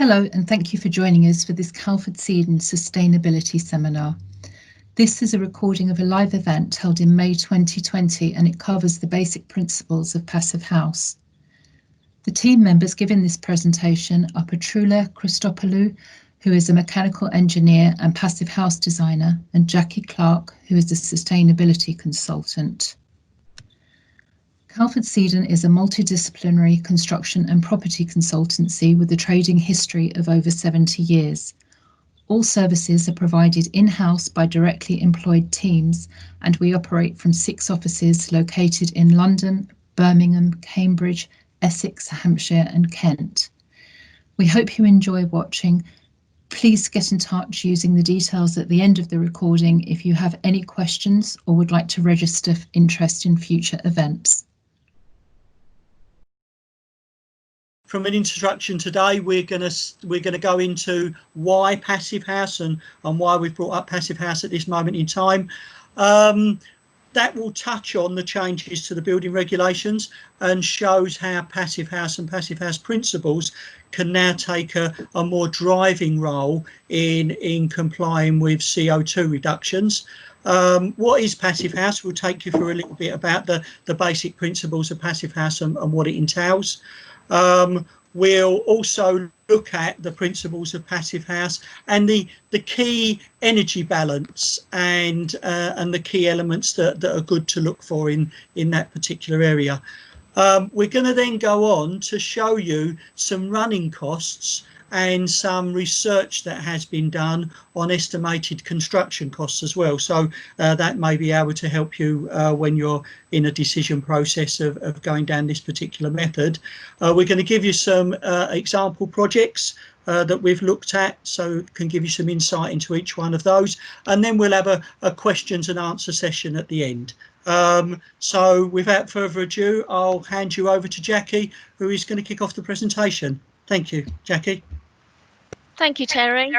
Hello, and thank you for joining us for this Calfordseaden Sustainability Seminar. This is a recording of a live event held in May 2020, and it covers the basic principles of Passive House. The team members giving this presentation are Patroula Christopoulou, who is a mechanical engineer and passive house designer, and Jacqui Clarke, who is a sustainability consultant. Calfordseaden is a multidisciplinary construction and property consultancy with a trading history of over 70 years. All services are provided in-house by directly employed teams, and we operate from 6 offices located in London, Birmingham, Cambridge, Essex, Hampshire and Kent. We hope you enjoy watching. Please get in touch using the details at the end of the recording if you have any questions or would like to register interest in future events. From an introduction today, we're going to go into why Passive House and why we've brought up Passive House at this moment in time. That will touch on the changes to the building regulations and shows how Passive House and Passive House principles can now take a more driving role in complying with CO2 reductions. What is Passive House? We'll take you through a little bit about the basic principles of Passive House and what it entails. We'll also look at the principles of Passive House and the key energy balance and the key elements that are good to look for in that particular area. We're going to then go on to show you some running costs and some research that has been done on estimated construction costs as well. So that may be able to help you when you're in a decision process of going down this particular method. We're going to give you some example projects that we've looked at, so it can give you some insight into each one of those. And then we'll have a questions and answer session at the end. So without further ado, I'll hand you over to Jacqui, who is going to kick off the presentation. Thank you, Jacqui. Thank you, Terry.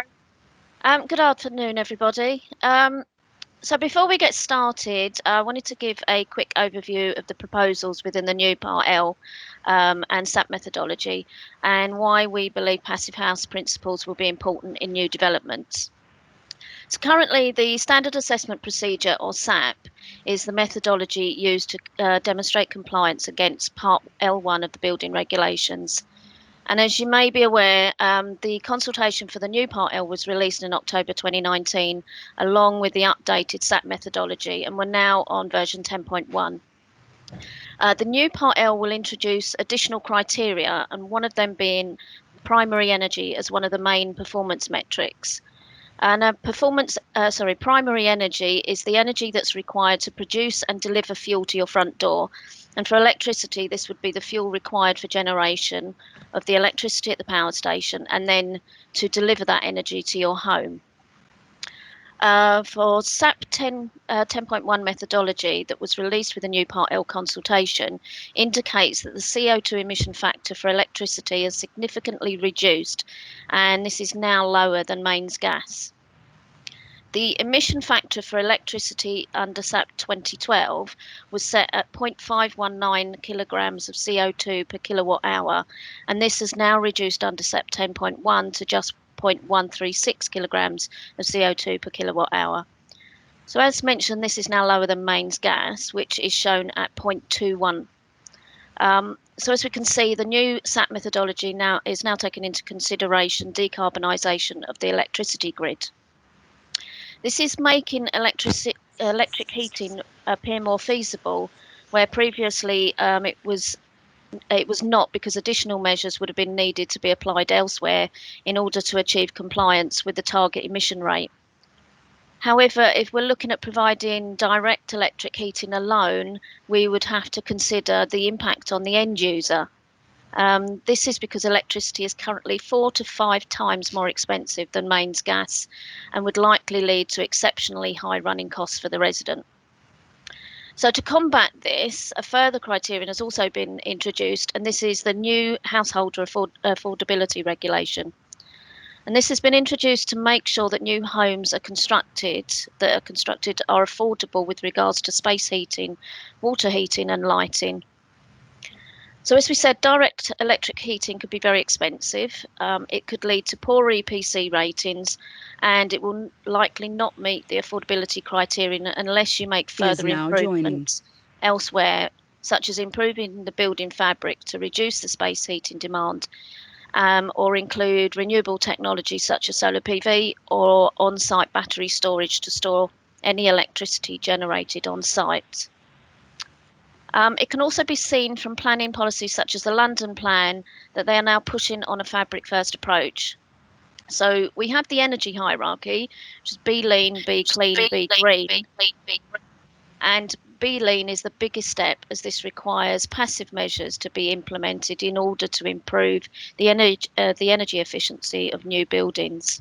Good afternoon, everybody. So before we get started, I wanted to give a quick overview of the proposals within the new Part L and SAP methodology and why we believe Passive House principles will be important in new developments. So currently, the Standard Assessment Procedure, or SAP, is the methodology used to demonstrate compliance against Part L1 of the building regulations. And as you may be aware, the consultation for the new Part L was released in October 2019, along with the updated SAP methodology, and we're now on version 10.1. The new Part L will introduce additional criteria, and one of them being primary energy as one of the main performance metrics. And primary energy is the energy that's required to produce and deliver fuel to your front door. And for electricity, this would be the fuel required for generation of the electricity at the power station and then to deliver that energy to your home. For SAP 10.1 methodology that was released with the new Part L consultation indicates that the CO2 emission factor for electricity is significantly reduced, and this is now lower than mains gas. The emission factor for electricity under SAP 2012 was set at 0.519 kilograms of CO2 per kilowatt hour, and this has now reduced under SAP 10.1 to just 0.136 kilograms of CO2 per kilowatt hour. So as mentioned, this is now lower than mains gas, which is shown at 0.21. So as we can see, the new SAP methodology is now taking into consideration decarbonisation of the electricity grid. This is making electric heating appear more feasible, where previously it was not, because additional measures would have been needed to be applied elsewhere in order to achieve compliance with the target emission rate. However, if we're looking at providing direct electric heating alone, we would have to consider the impact on the end user. This is because electricity is currently 4 to 5 times more expensive than mains gas and would likely lead to exceptionally high running costs for the resident. So to combat this, a further criterion has also been introduced, and this is the new householder affordability regulation. And this has been introduced to make sure that new homes are constructed are affordable with regards to space heating, water heating and lighting. So as we said, direct electric heating could be very expensive. It could lead to poor EPC ratings, and it will likely not meet the affordability criterion unless you make further improvements elsewhere, such as improving the building fabric to reduce the space heating demand, or include renewable technology such as solar PV or on-site battery storage to store any electricity generated on site. It can also be seen from planning policies such as the London Plan that they are now pushing on a fabric first approach. So we have the energy hierarchy, which is B lean, B clean, B green. And B lean is the biggest step, as this requires passive measures to be implemented in order to improve the energy efficiency of new buildings.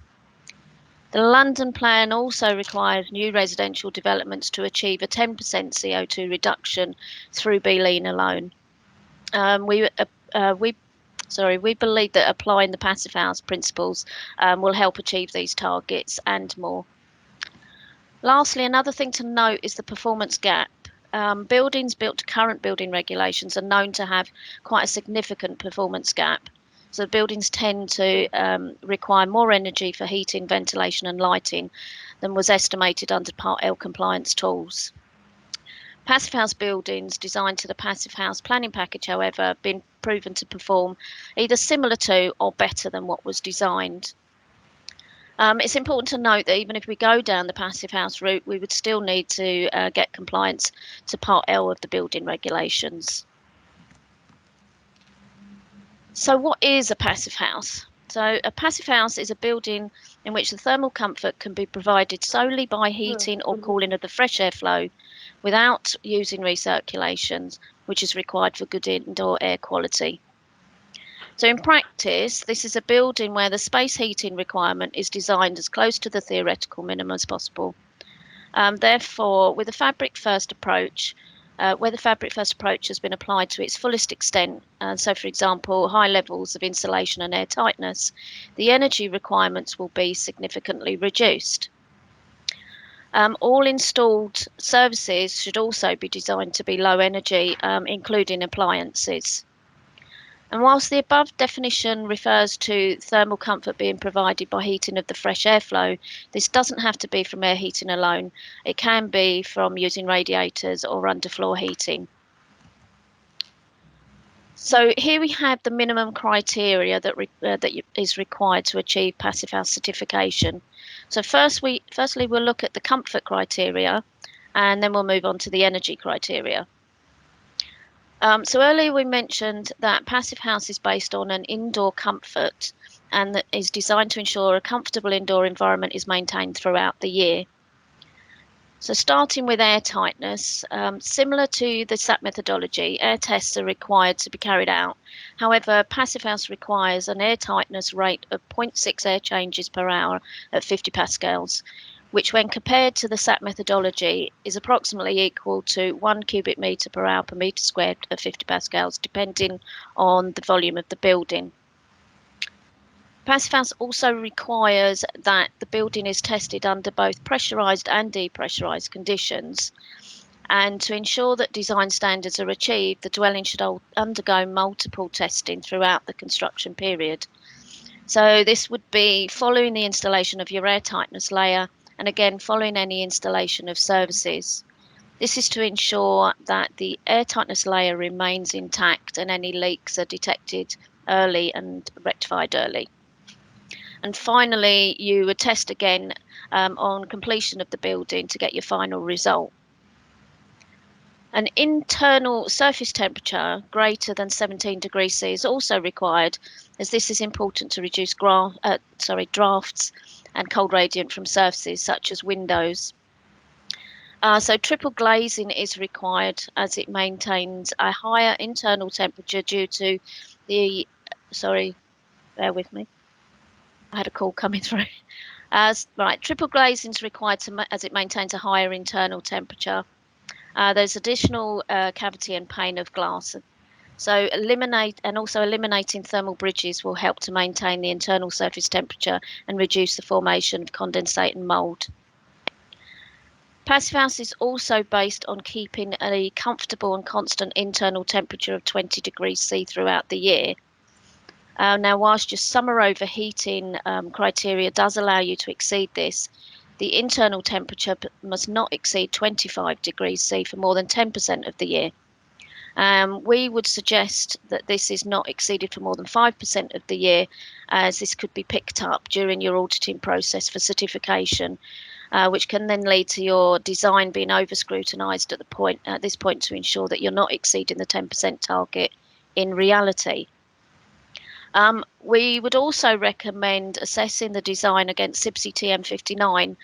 The London Plan also requires new residential developments to achieve a 10% CO2 reduction through B lean alone. We believe that applying the Passive House principles will help achieve these targets and more. Lastly, another thing to note is the performance gap. Buildings built to current building regulations are known to have quite a significant performance gap. So buildings tend to require more energy for heating, ventilation and lighting than was estimated under Part L compliance tools. Passive house buildings designed to the Passive House planning package, however, have been proven to perform either similar to or better than what was designed. It's important to note that even if we go down the Passive House route, we would still need to get compliance to Part L of the building regulations. So what is a passive house? So a passive house is a building in which the thermal comfort can be provided solely by heating or cooling of the fresh air flow without using recirculations, which is required for good indoor air quality. So in practice, this is a building where the space heating requirement is designed as close to the theoretical minimum as possible. Therefore, with a fabric first approach, where the fabric first approach has been applied to its fullest extent, so for example, high levels of insulation and air tightness, the energy requirements will be significantly reduced. All installed services should also be designed to be low energy, including appliances. And whilst the above definition refers to thermal comfort being provided by heating of the fresh airflow, this doesn't have to be from air heating alone. It can be from using radiators or underfloor heating. So here we have the minimum criteria that is required to achieve Passive House certification. So firstly, we'll look at the comfort criteria, and then we'll move on to the energy criteria. So earlier we mentioned that Passive House is based on an indoor comfort and that is designed to ensure a comfortable indoor environment is maintained throughout the year. So starting with air tightness, similar to the SAP methodology, air tests are required to be carried out. However, Passive House requires an air tightness rate of 0.6 air changes per hour at 50 pascals, which when compared to the SAP methodology is approximately equal to 1 cubic metre per hour per metre squared at 50 pascals, depending on the volume of the building. Passive House also requires that the building is tested under both pressurised and depressurised conditions. And to ensure that design standards are achieved, the dwelling should undergo multiple testing throughout the construction period. So this would be following the installation of your air tightness layer, and again following any installation of services. This is to ensure that the air tightness layer remains intact and any leaks are detected early and rectified early. And finally, you would test again on completion of the building to get your final result. An internal surface temperature greater than 17 degrees C is also required, as this is important to reduce drafts and cold radiant from surfaces such as windows. So triple glazing is required as it maintains a higher internal temperature due to the, bear with me. I had a call coming through. Triple glazing is required as it maintains a higher internal temperature. There's additional cavity and pane of glass. So eliminating thermal bridges will help to maintain the internal surface temperature and reduce the formation of condensate and mould. Passive House is also based on keeping a comfortable and constant internal temperature of 20 degrees C throughout the year. Now, whilst your summer overheating criteria does allow you to exceed this, the internal temperature must not exceed 25 degrees C for more than 10% of the year. We would suggest that this is not exceeded for more than 5% of the year, as this could be picked up during your auditing process for certification, which can then lead to your design being over scrutinised at this point to ensure that you're not exceeding the 10% target in reality. We would also recommend assessing the design against CPD TM59,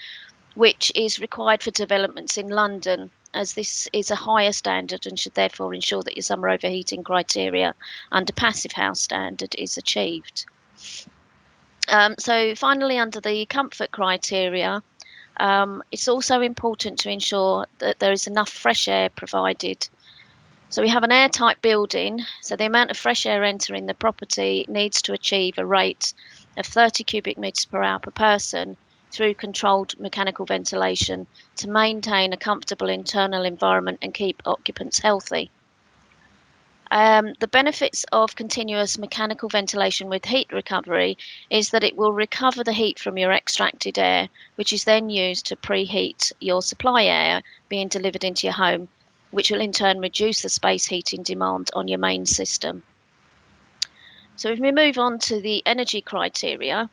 which is required for developments in London, as this is a higher standard and should therefore ensure that your summer overheating criteria under Passive House standard is achieved. So finally, under the comfort criteria, it's also important to ensure that there is enough fresh air provided. So we have an airtight building, so the amount of fresh air entering the property needs to achieve a rate of 30 cubic metres per hour per person through controlled mechanical ventilation to maintain a comfortable internal environment and keep occupants healthy. The benefits of continuous mechanical ventilation with heat recovery is that it will recover the heat from your extracted air, which is then used to preheat your supply air being delivered into your home, which will in turn reduce the space heating demand on your main system. So if we move on to the energy criteria,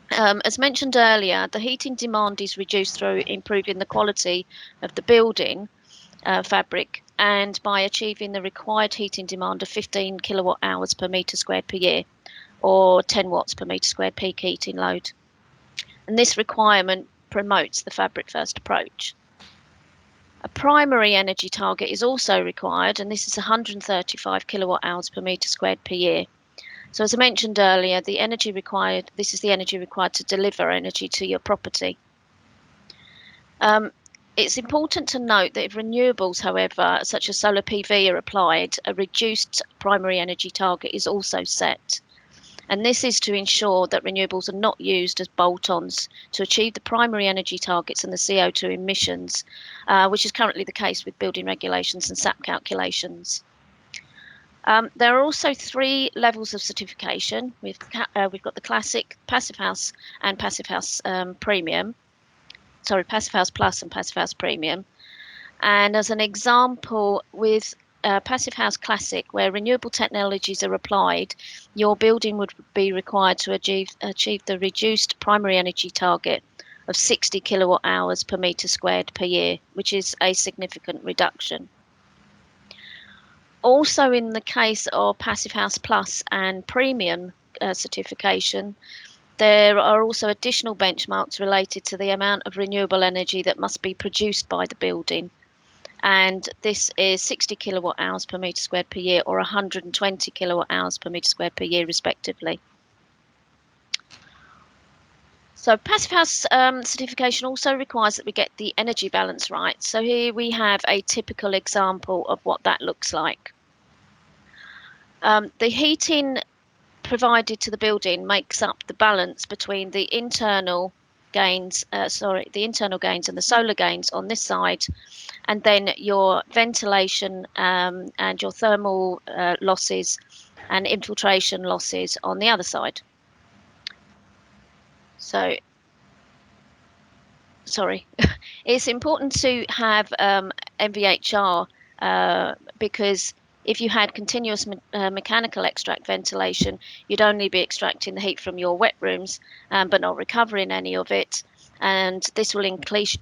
as mentioned earlier, the heating demand is reduced through improving the quality of the building fabric and by achieving the required heating demand of 15 kilowatt hours per metre squared per year, or 10 watts per metre squared peak heating load. And this requirement promotes the fabric first approach. A primary energy target is also required, and this is 135 kilowatt hours per metre squared per year. So as I mentioned earlier, this is the energy required to deliver energy to your property. It's important to note that if renewables, however, such as solar PV are applied, a reduced primary energy target is also set. And this is to ensure that renewables are not used as bolt-ons to achieve the primary energy targets and the CO2 emissions, which is currently the case with building regulations and SAP calculations. There are also 3 levels of certification. We've got the Classic, Passive House and Passive House Premium. Sorry, Passive House Plus and Passive House Premium. And as an example, with Passive House Classic, where renewable technologies are applied, your building would be required to achieve the reduced primary energy target of 60 kilowatt hours per metre squared per year, which is a significant reduction. Also, in the case of Passive House Plus and Premium certification, there are also additional benchmarks related to the amount of renewable energy that must be produced by the building. And this is 60 kilowatt hours per metre squared per year or 120 kilowatt hours per metre squared per year, respectively. So Passive House certification also requires that we get the energy balance right. So here we have a typical example of what that looks like. The heating provided to the building makes up the balance between the internal gains, and the solar gains on this side, and then your ventilation and your thermal losses and infiltration losses on the other side. So, sorry, it's important to have MVHR because if you had continuous mechanical extract ventilation, you'd only be extracting the heat from your wet rooms, but not recovering any of it. And this will increase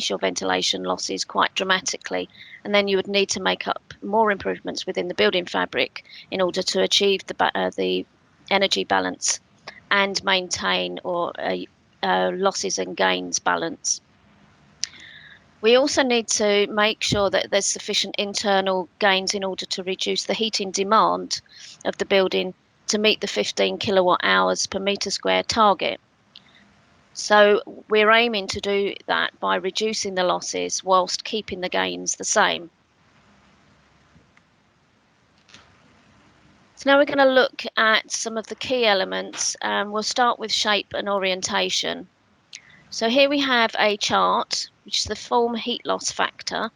your ventilation losses quite dramatically. And then you would need to make up more improvements within the building fabric in order to achieve the energy balance and maintain losses and gains balance. We also need to make sure that there's sufficient internal gains in order to reduce the heating demand of the building to meet the 15 kilowatt hours per metre square target. So we're aiming to do that by reducing the losses whilst keeping the gains the same. So now we're going to look at some of the key elements. We'll start with shape and orientation. So here we have a chart which is the form heat loss factor.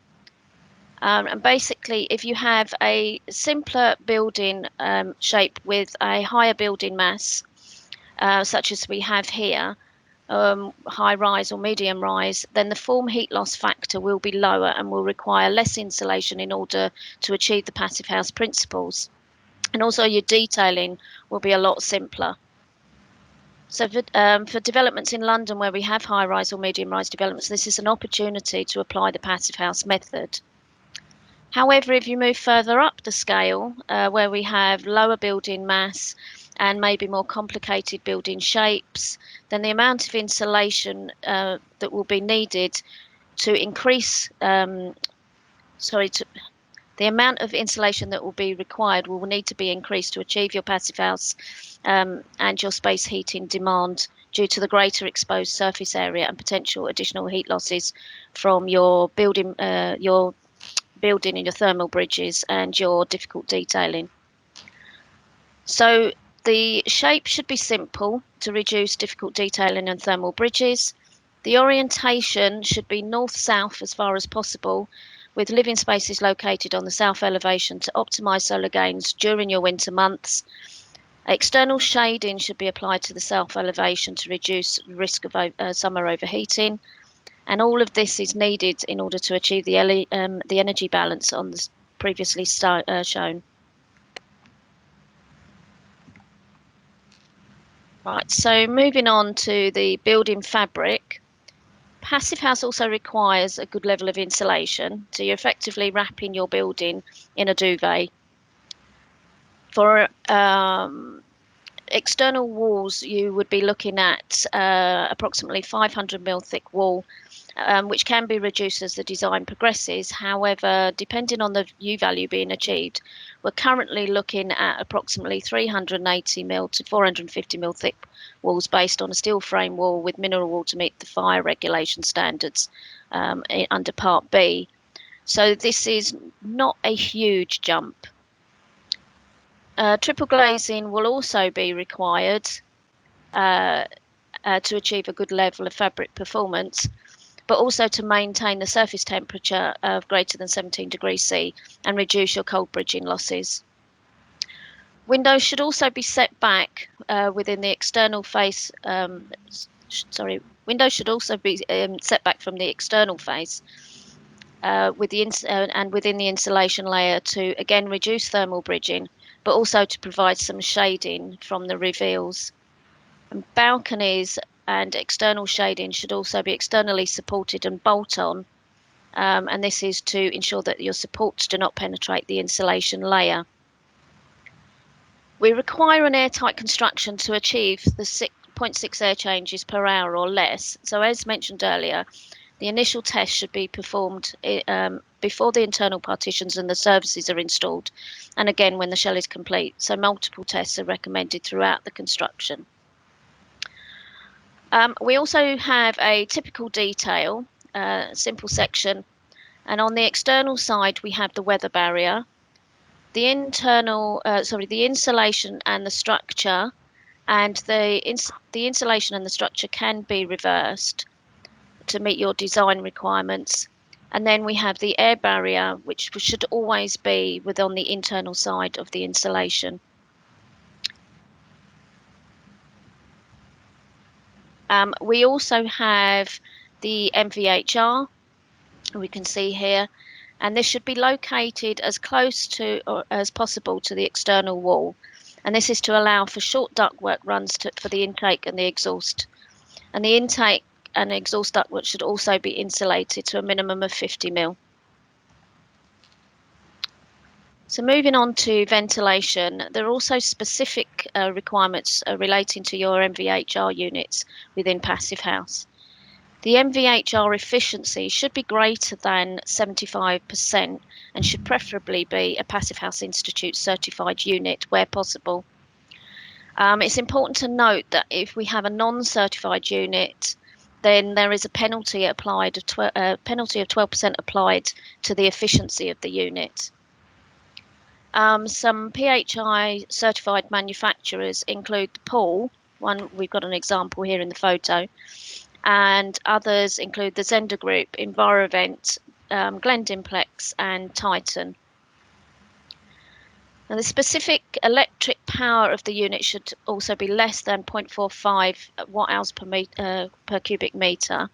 And basically, if you have a simpler building shape with a higher building mass, such as we have here, high rise or medium rise, then the form heat loss factor will be lower and will require less insulation in order to achieve the passive house principles. And also your detailing will be a lot simpler. So for developments in London where we have high rise or medium rise developments, this is an opportunity to apply the passive house method. However, if you move further up the scale, where we have lower building mass and maybe more complicated building shapes, then the amount of insulation that will be needed to increase, the amount of insulation that will be required will need to be increased to achieve your passive house and your space heating demand due to the greater exposed surface area and potential additional heat losses from your building and your thermal bridges and your difficult detailing. So the shape should be simple to reduce difficult detailing and thermal bridges. The orientation should be north-south as far as possible, with living spaces located on the south elevation to optimise solar gains during your winter months. External shading should be applied to the south elevation to reduce risk of summer overheating. And all of this is needed in order to achieve the energy balance on the previously shown. Right, so moving on to the building fabric. Passive house also requires a good level of insulation, so you're effectively wrapping your building in a duvet. For external walls, you would be looking at approximately 500mm thick wall, which can be reduced as the design progresses. However, depending on the U value being achieved, we're currently looking at approximately 380mm to 450mm thick walls based on a steel frame wall with mineral wool to meet the fire regulation standards under Part B. So this is not a huge jump. Triple glazing will also be required to achieve a good level of fabric performance, but also to maintain the surface temperature of greater than 17 degrees C and reduce your cold bridging losses. Windows should also be set back within the external face. Windows should also be set back from the external face and within the insulation layer to again reduce thermal bridging, but also to provide some shading from the reveals. And balconies and external shading should also be externally supported and bolt on, and this is to ensure that your supports do not penetrate the insulation layer. We require an airtight construction to achieve the 0.6 air changes per hour or less. So as mentioned earlier, the initial test should be performed before the internal partitions and the services are installed, and again when the shell is complete. So multiple tests are recommended throughout the construction. We also have a typical detail, simple section, and on the external side we have the weather barrier. The insulation and the structure, and the insulation and the structure can be reversed to meet your design requirements. And then we have the air barrier, which should always be on the internal side of the insulation. We also have the MVHR, we can see here, and this should be located as close to or as possible to the external wall. And this is to allow for short ductwork runs for the intake and the exhaust. And the intake and exhaust ductwork should also be insulated to a minimum of 50mm. So moving on to ventilation, there are also specific requirements relating to your MVHR units within Passive House. The MVHR efficiency should be greater than 75% and should preferably be a Passive House Institute certified unit where possible. It's important to note that if we have a non-certified unit, then there is a penalty applied, penalty of 12% applied to the efficiency of the unit. Some PHI certified manufacturers include the Pool, one we've got an example here in the photo, and others include the Zender Group, Envirovent, Glendimplex and Titan. Now, the specific electric power of the unit should also be less than 0.45 watt-hours per cubic metre.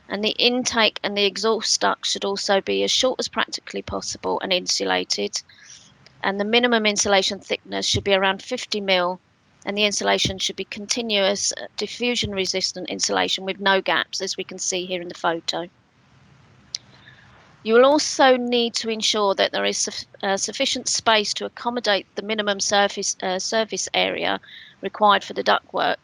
And the intake and the exhaust duct should also be as short as practically possible and insulated. And the minimum insulation thickness should be around 50 mil, and the insulation should be continuous, diffusion-resistant insulation with no gaps, as we can see here in the photo. You will also need to ensure that there is sufficient space to accommodate the minimum surface area required for the ductwork.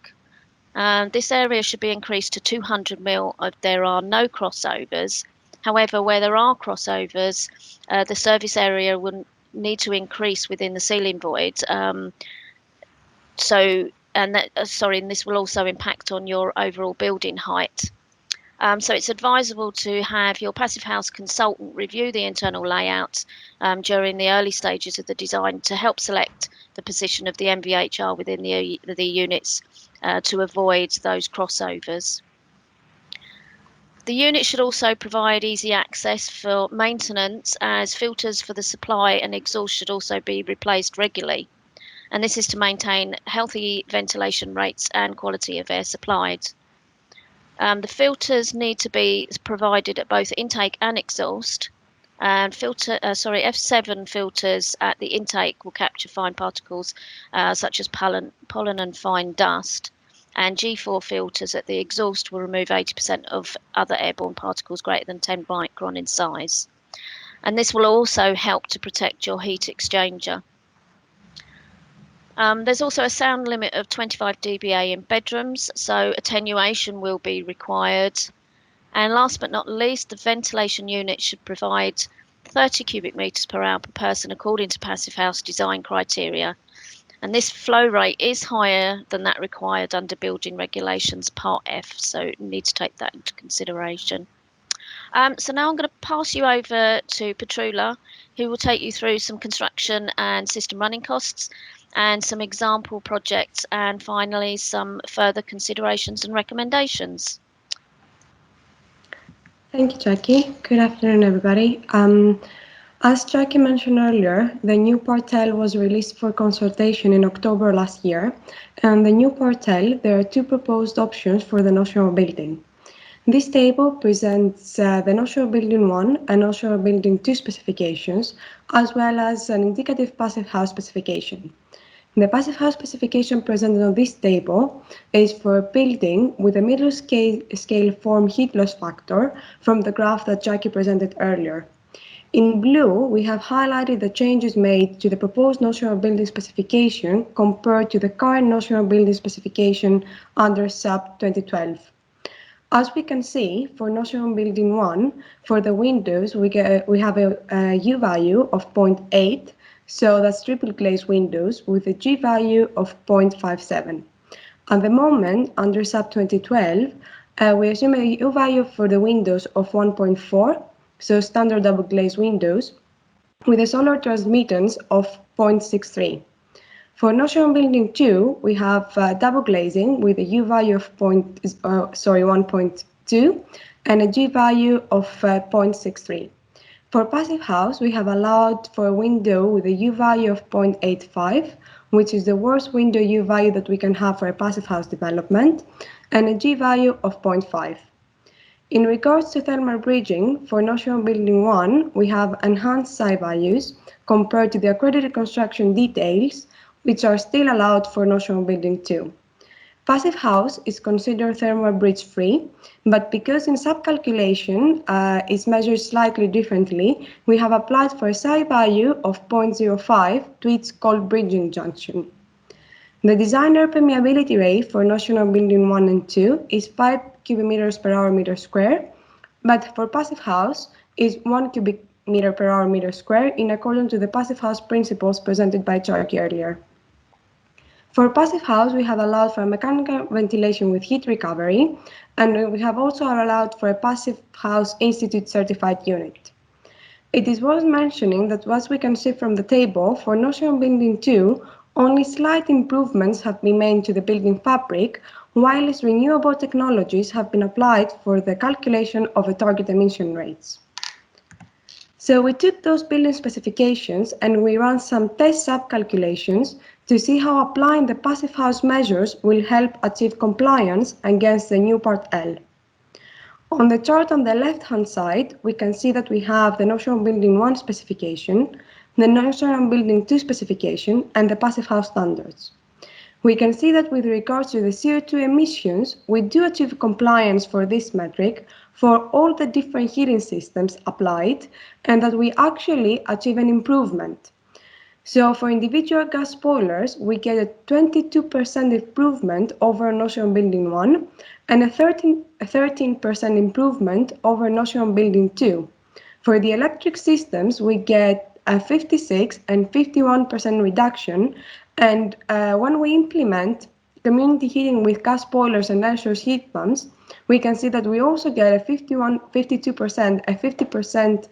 This area should be increased to 200 mil if there are no crossovers. However, where there are crossovers, the service area will need to increase within the ceiling void. And this will also impact on your overall building height. So it's advisable to have your passive house consultant review the internal layout during the early stages of the design to help select the position of the MVHR within the units to avoid those crossovers. The unit should also provide easy access for maintenance, as filters for the supply and exhaust should also be replaced regularly. And this is to maintain healthy ventilation rates and quality of air supplied. The filters need to be provided at both intake and exhaust. And F7 filters at the intake will capture fine particles such as pollen and fine dust. And G4 filters at the exhaust will remove 80% of other airborne particles greater than 10 micron in size. And this will also help to protect your heat exchanger. There's also a sound limit of 25 dBA in bedrooms, so attenuation will be required. And last but not least, the ventilation unit should provide 30 cubic metres per hour per person according to Passive House design criteria. And this flow rate is higher than that required under Building Regulations Part F, so you need to take that into consideration. So now I'm going to pass you over to Patroula, who will take you through some construction and system running costs and some example projects, and finally some further considerations and recommendations. Thank you, Jacqui. Good afternoon, everybody. As Jacqui mentioned earlier, the new Part L was released for consultation in October last year, and the new Part L, there are two proposed options for the notional building. This table presents the notional building 1 and notional building 2 specifications, as well as an indicative passive house specification. The passive house specification presented on this table is for a building with a middle scale form heat loss factor from the graph that Jacqui presented earlier. In blue, we have highlighted the changes made to the proposed notional building specification compared to the current notional building specification under SAP 2012. As we can see, for notional building 1, for the windows, we have a U value of 0.8, so that's triple glazed windows with a G value of 0.57. At the moment, under SAP 2012, we assume a U value for the windows of 1.4, so standard double glazed windows, with a solar transmittance of 0.63. For notional building 2, we have double glazing with a U value of 1.2 and a G value of 0.63. For passive house, we have allowed for a window with a U value of 0.85, which is the worst window U value that we can have for a passive house development, and a G value of 0.5. In regards to thermal bridging, for notional building 1, we have enhanced psi values compared to the accredited construction details, which are still allowed for notional building 2. Passive house is considered thermal bridge free, but because in sub-calculation is measured slightly differently, we have applied for a psi value of 0.05 to its cold bridging junction. The design air permeability rate for notional building 1 and 2 is 5 cubic meters per hour meter square, but for passive house is 1 cubic meter per hour meter square in accordance to the passive house principles presented by Jacqui earlier. For passive house, we have allowed for mechanical ventilation with heat recovery, and we have also allowed for a Passive House Institute certified unit. It is worth mentioning that, as we can see from the table, for notional building 2, Only slight improvements have been made to the building fabric, whilst renewable technologies have been applied for the calculation of the target emission rates. So we took those building specifications and we ran some test sub-calculations to see how applying the passive house measures will help achieve compliance against the new Part L. On the chart on the left-hand side, we can see that we have the National Building 1 specification, the National Building 2 specification, and the passive house standards. We can see that with regards to the CO2 emissions, we do achieve compliance for this metric for all the different heating systems applied, and that we actually achieve an improvement. So for individual gas boilers, we get a 22% improvement over National Building 1 and a 13% improvement over National Building 2. For the electric systems, we get a 56 and 51% reduction, and when we implement community heating with gas boilers and air source heat pumps, we can see that we also get a 52%, a 50%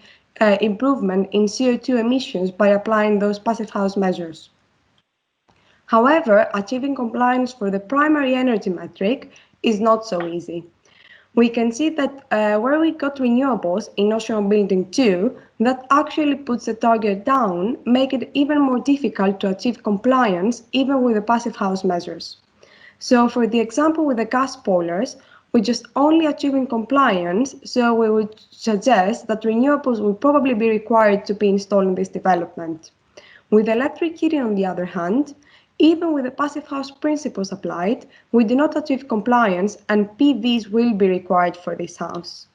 improvement in CO2 emissions by applying those passive house measures. However, achieving compliance for the primary energy metric is not so easy. We can see that where we got renewables in National Building 2, that actually puts the target down, make it even more difficult to achieve compliance even with the passive house measures. So for the example with the gas boilers, we're just only achieving compliance, so we would suggest that renewables will probably be required to be installed in this development. With electric heating, on the other hand, even with the passive house principles applied, we do not achieve compliance, and PVs will be required for this house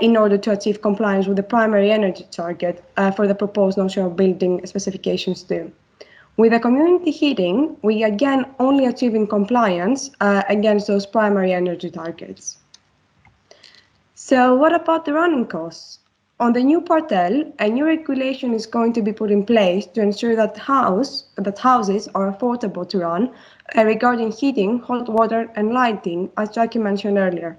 in order to achieve compliance with the primary energy target for the proposed National Building specifications too. With the community heating, we again only achieving compliance against those primary energy targets. So what about the running costs? On the new Part L, a new regulation is going to be put in place to ensure that houses are affordable to run regarding heating, hot water and lighting, as Jacqui mentioned earlier.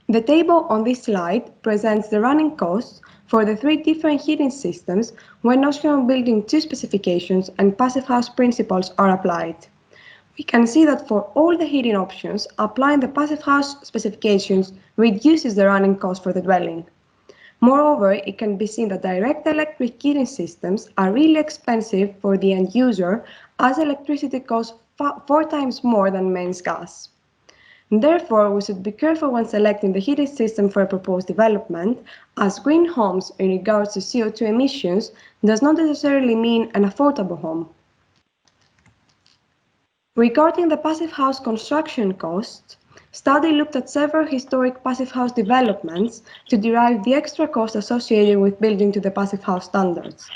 The table on this slide presents the running costs for the 3 different heating systems when National Building 2 specifications and passive house principles are applied. We can see that for all the heating options, applying the passive house specifications reduces the running cost for the dwelling. Moreover, it can be seen that direct electric heating systems are really expensive for the end user, as electricity costs 4 times more than mains gas. Therefore, we should be careful when selecting the heating system for a proposed development, as green homes in regards to CO2 emissions does not necessarily mean an affordable home. Regarding the passive house construction costs, study looked at several historic passive house developments to derive the extra cost associated with building to the passive house standards.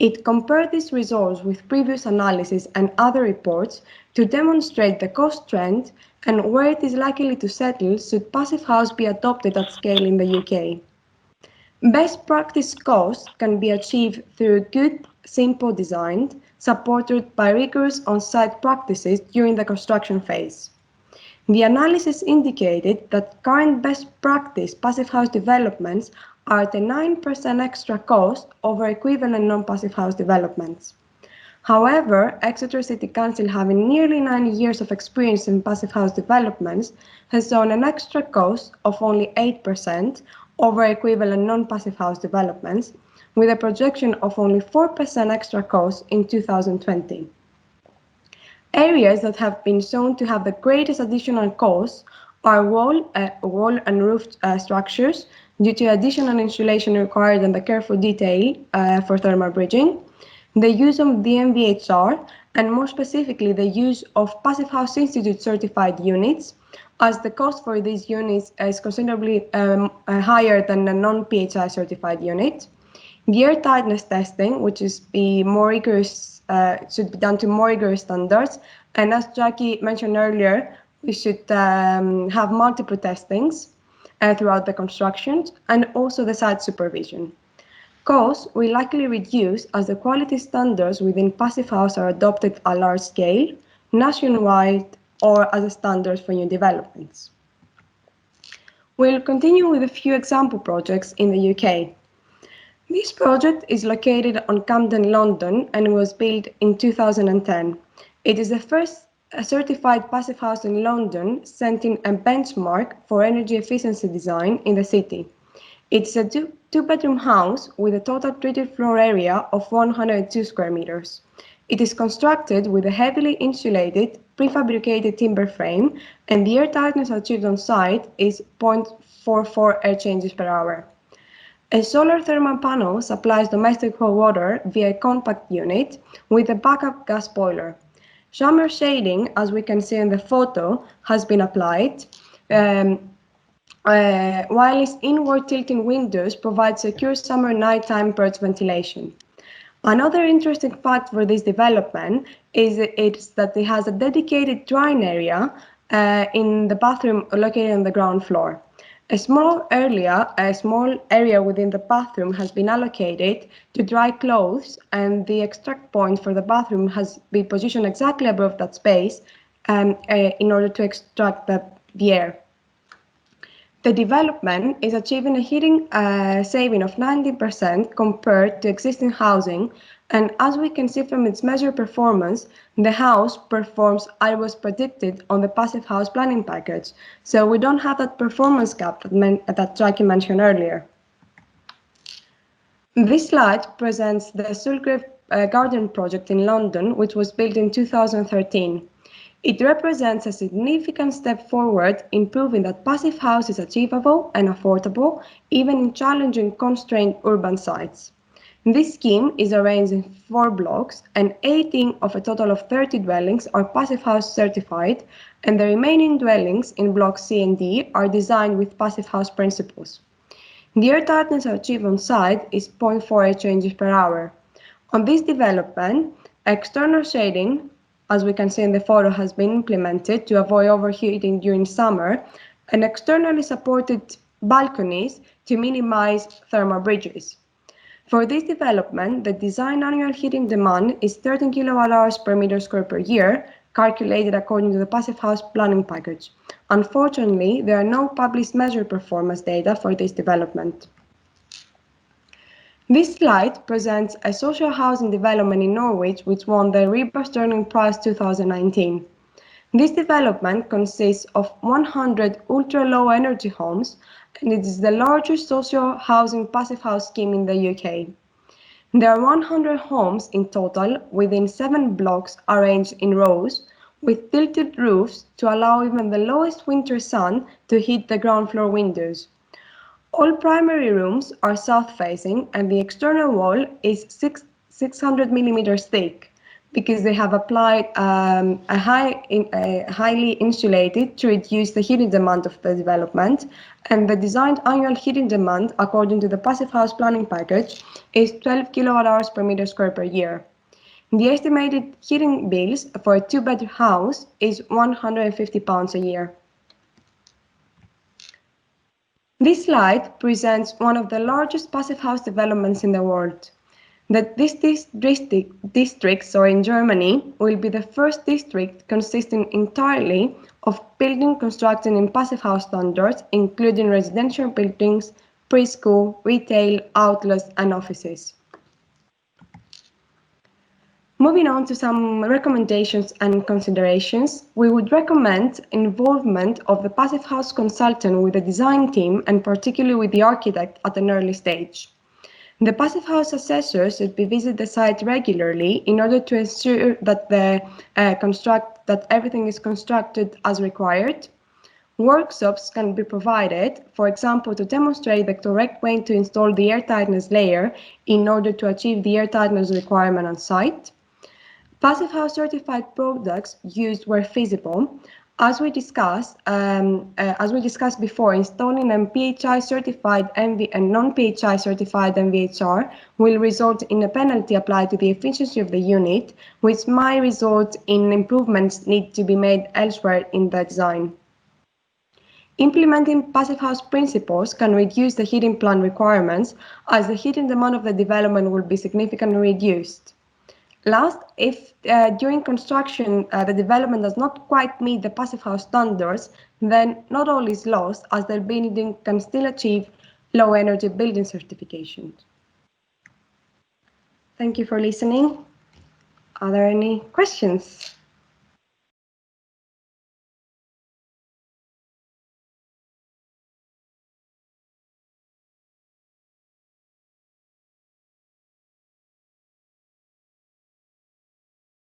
It compared these results with previous analysis and other reports to demonstrate the cost trend and where it is likely to settle should passive house be adopted at scale in the UK. Best practice costs can be achieved through good, simple design, supported by rigorous on-site practices during the construction phase. The analysis indicated that current best practice passive house developments are at a 9% extra cost over equivalent non-passive house developments. However, Exeter City Council, having nearly 9 years of experience in passive house developments, has shown an extra cost of only 8% over equivalent non-passive house developments, with a projection of only 4% extra cost in 2020. Areas that have been shown to have the greatest additional costs are wall and roof structures due to additional insulation required and the careful detail for thermal bridging, the use of the MVHR, and more specifically the use of Passive House Institute certified units, as the cost for these units is considerably higher than a non-PHI certified unit. The air tightness testing, which is more rigorous, should be done to more rigorous standards, and as Jacqui mentioned earlier, we should have multiple testings throughout the construction, and also the site supervision. Costs will likely reduce as the quality standards within passive house are adopted at large scale, nationwide, or as a standard for new developments. We'll continue with a few example projects in the UK. This project is located on Camden, London, and was built in 2010. It is the first certified passive house in London, setting a benchmark for energy efficiency design in the city. It's a two-bedroom house with a total treated floor area of 102 square meters. It is constructed with a heavily insulated, prefabricated timber frame, and the air tightness achieved on site is 0.44 air changes per hour. A solar thermal panel supplies domestic hot water via a compact unit with a backup gas boiler. Summer shading, as we can see in the photo, has been applied, while its inward tilting windows provide secure summer nighttime perch ventilation. Another interesting fact for this development is that it has a dedicated drying area in the bathroom located on the ground floor. A small area within the bathroom has been allocated to dry clothes, and the extract point for the bathroom has been positioned exactly above that space in order to extract the air. The development is achieving a heating saving of 90% compared to existing housing, and as we can see from its measured performance, the house performs as was predicted on the Passive House planning package, so we don't have that performance gap that Jacqui mentioned earlier. This slide presents the Sulgrave Garden project in London, which was built in 2013. It represents a significant step forward in proving that passive house is achievable and affordable, even in challenging constrained urban sites. This scheme is arranged in 4 blocks, and 18 of a total of 30 dwellings are passive house certified, and the remaining dwellings in blocks C and D are designed with passive house principles. The air tightness achieved on site is 0.4 air changes per hour. On this development, external shading, as we can see in the photo, has been implemented to avoid overheating during summer, and externally supported balconies to minimize thermal bridges. For this development, the design annual heating demand is 13 kilowatt-hours per meter square per year, calculated according to the Passive House planning package. Unfortunately, there are no published measured performance data for this development. This slide presents a social housing development in Norwich which won the Riba Sterling Prize 2019. This development consists of 100 ultra-low energy homes, and it is the largest social housing passive house scheme in the UK. There are 100 homes in total within 7 blocks arranged in rows, with tilted roofs to allow even the lowest winter sun to hit the ground floor windows. All primary rooms are south-facing, and the external wall is 600 millimeters thick, because they have applied highly insulated to reduce the heating demand of the development, and the designed annual heating demand, according to the Passive House planning package, is 12 kilowatt-hours per meter square per year. The estimated heating bills for a 2-bedroom house is £150 a year. This slide presents one of the largest passive house developments in the world. This district in Germany will be the first district consisting entirely of buildings constructed in passive house standards, including residential buildings, preschool, retail, outlets, and offices. Moving on to some recommendations and considerations, we would recommend involvement of the passive house consultant with the design team, and particularly with the architect at an early stage. The passive house assessor should visit the site regularly in order to ensure that that everything is constructed as required. Workshops can be provided, for example, to demonstrate the correct way to install the air tightness layer in order to achieve the air tightness requirement on site. Passive house certified products used where feasible. As we discussed before, installing a PHI certified MV and non-PHI certified MVHR will result in a penalty applied to the efficiency of the unit, which might result in improvements need to be made elsewhere in the design. Implementing passive house principles can reduce the heating plan requirements, as the heating demand of the development will be significantly reduced. Last, if during construction the development does not quite meet the passive house standards, then not all is lost, as the building can still achieve low energy building certification. Thank you for listening. Are there any questions?